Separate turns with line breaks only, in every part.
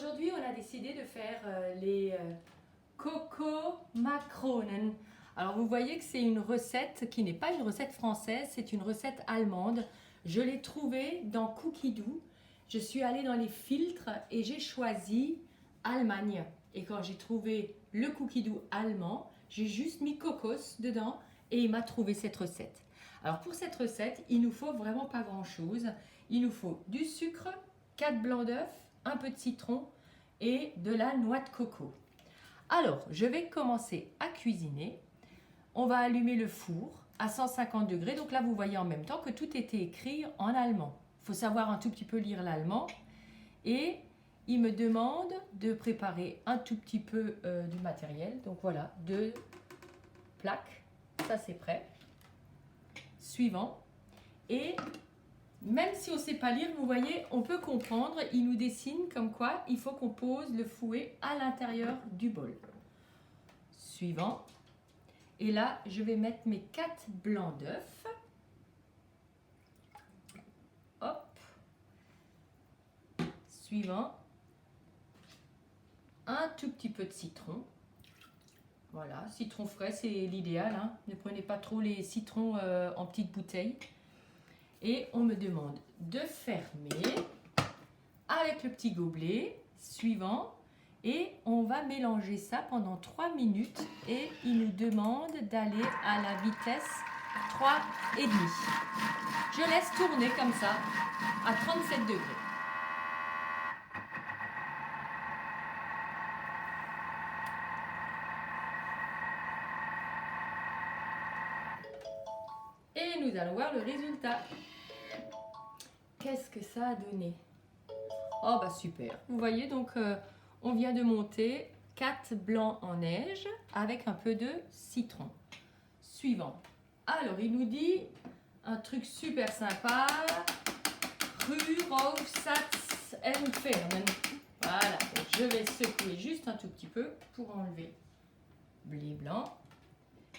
Aujourd'hui, on a décidé de faire les Coco-Makronen. Alors, vous voyez que c'est une recette qui n'est pas une recette française, c'est une recette allemande. Je l'ai trouvée dans Cookie Dough. Je suis allée dans les filtres et j'ai choisi Allemagne. Et quand j'ai trouvé le Cookie Dough allemand, j'ai juste mis cocos dedans et il m'a trouvé cette recette. Alors, pour cette recette, il nous faut vraiment pas grand-chose. Il nous faut du sucre, 4 blancs d'œufs, un peu de citron et de la noix de coco. Alors, je vais commencer à cuisiner. On va allumer le four à 150 degrés. Donc là, vous voyez en même temps que tout était écrit en allemand. Il faut savoir un tout petit peu lire l'allemand. Et il me demande de préparer un tout petit peu du matériel. Donc voilà, 2 plaques. Ça, c'est prêt. Suivant. Et même si on ne sait pas lire, vous voyez, on peut comprendre. Il nous dessine comme quoi il faut qu'on pose le fouet à l'intérieur du bol. Suivant. Et là, je vais mettre mes 4 blancs d'œufs. Hop. Suivant. Un tout petit peu de citron. Voilà, citron frais, c'est l'idéal. Hein. Ne prenez pas trop les citrons en petites bouteilles. Et on me demande de fermer avec le petit gobelet suivant. Et on va mélanger ça pendant 3 minutes. Et il nous demande d'aller à la vitesse 3,5. Je laisse tourner comme ça à 37 degrés. Et nous allons voir le résultat. Qu'est-ce que ça a donné? Oh bah super. Vous voyez donc on vient de monter 4 blancs en neige avec un peu de citron. Suivant. Alors il nous dit un truc super sympa. Rühraussatz entfernen. Voilà. Donc, je vais secouer juste un tout petit peu pour enlever les blancs.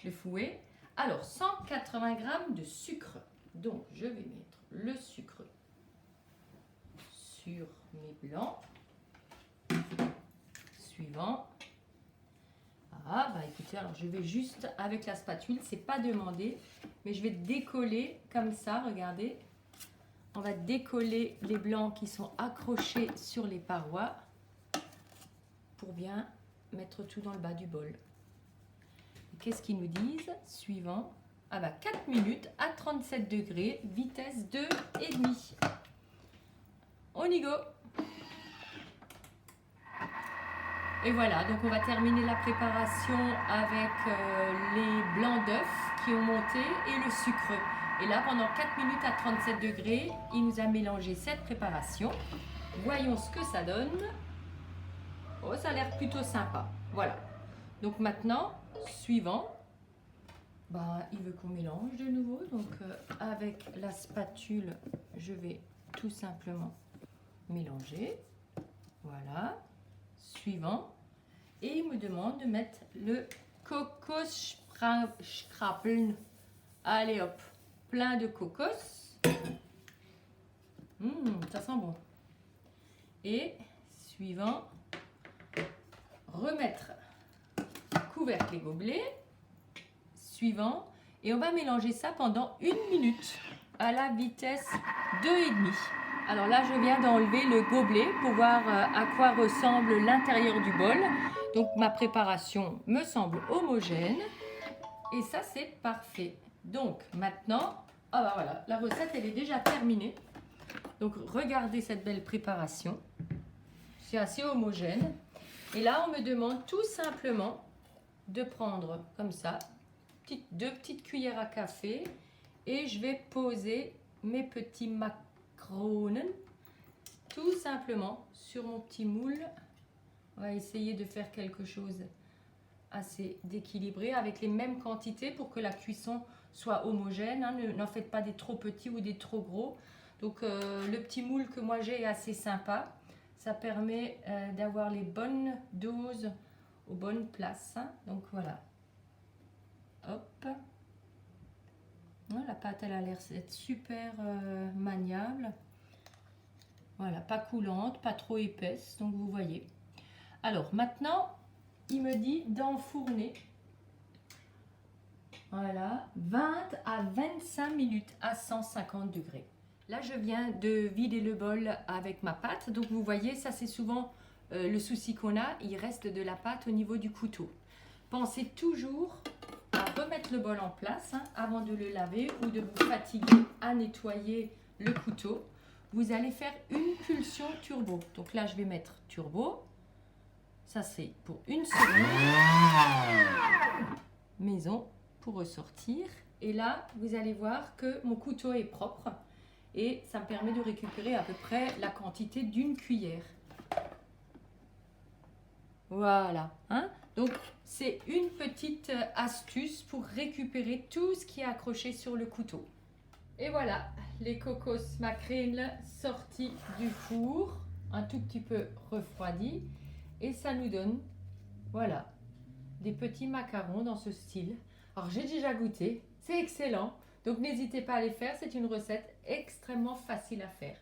Le fouet. Alors 180 g de sucre. Donc je vais mettre le sucre sur mes blancs. Suivant. Ah bah écoutez, alors je vais juste avec la spatule, c'est pas demandé, mais je vais décoller comme ça, regardez. On va décoller les blancs qui sont accrochés sur les parois pour bien mettre tout dans le bas du bol. Qu'est-ce qu'ils nous disent? Suivant. Ah bah 4 minutes à 37 degrés, vitesse 2,5. On y go. Et voilà, donc on va terminer la préparation avec les blancs d'œufs qui ont monté et le sucre. Et là, pendant 4 minutes à 37 degrés, il nous a mélangé cette préparation. Voyons ce que ça donne. Oh, ça a l'air plutôt sympa. Voilà. Donc maintenant, suivant, bah, il veut qu'on mélange de nouveau. Donc avec la spatule, je vais tout simplement mélanger. Voilà. Suivant. Et il me demande de mettre le Kokosschrappeln. Allez hop, plein de cocos. Ça sent bon. Et suivant, remettre couvercle et gobelet. Suivant, et on va mélanger ça pendant 1 minute à la vitesse 2,5. Alors là, je viens d'enlever le gobelet pour voir à quoi ressemble l'intérieur du bol. Donc ma préparation me semble homogène et ça c'est parfait. Donc maintenant, ah bah voilà, la recette elle est déjà terminée. Donc regardez cette belle préparation, c'est assez homogène. Et là on me demande tout simplement de prendre comme ça 2 petites cuillères à café et je vais poser mes petits Makronen tout simplement sur mon petit moule. On va essayer de faire quelque chose assez d'équilibré avec les mêmes quantités pour que la cuisson soit homogène. Hein. N'en faites pas des trop petits ou des trop gros. Donc le petit moule que moi j'ai est assez sympa. Ça permet d'avoir les bonnes doses aux bonnes places. Hein. Donc voilà. Hop. La pâte elle a l'air d'être super maniable. Voilà, pas coulante, pas trop épaisse, donc vous voyez. Alors maintenant, il me dit d'enfourner, voilà, 20 à 25 minutes à 150 degrés. Là, je viens de vider le bol avec ma pâte, donc vous voyez, ça c'est souvent le souci qu'on a, il reste de la pâte au niveau du couteau. Pensez toujours à remettre le bol en place avant de le laver ou de vous fatiguer à nettoyer le couteau. Vous allez faire une pulsion turbo. Donc là, je vais mettre turbo. Ça, c'est pour 1 seconde. Maison pour ressortir. Et là, vous allez voir que mon couteau est propre. Et ça me permet de récupérer à peu près la quantité d'une cuillère. Voilà. Donc, c'est une petite astuce pour récupérer tout ce qui est accroché sur le couteau. Et voilà, les cocos mackerel sortis du four, un tout petit peu refroidis. Et ça nous donne, voilà, des petits macarons dans ce style. Alors, j'ai déjà goûté, c'est excellent. Donc, n'hésitez pas à les faire, c'est une recette extrêmement facile à faire.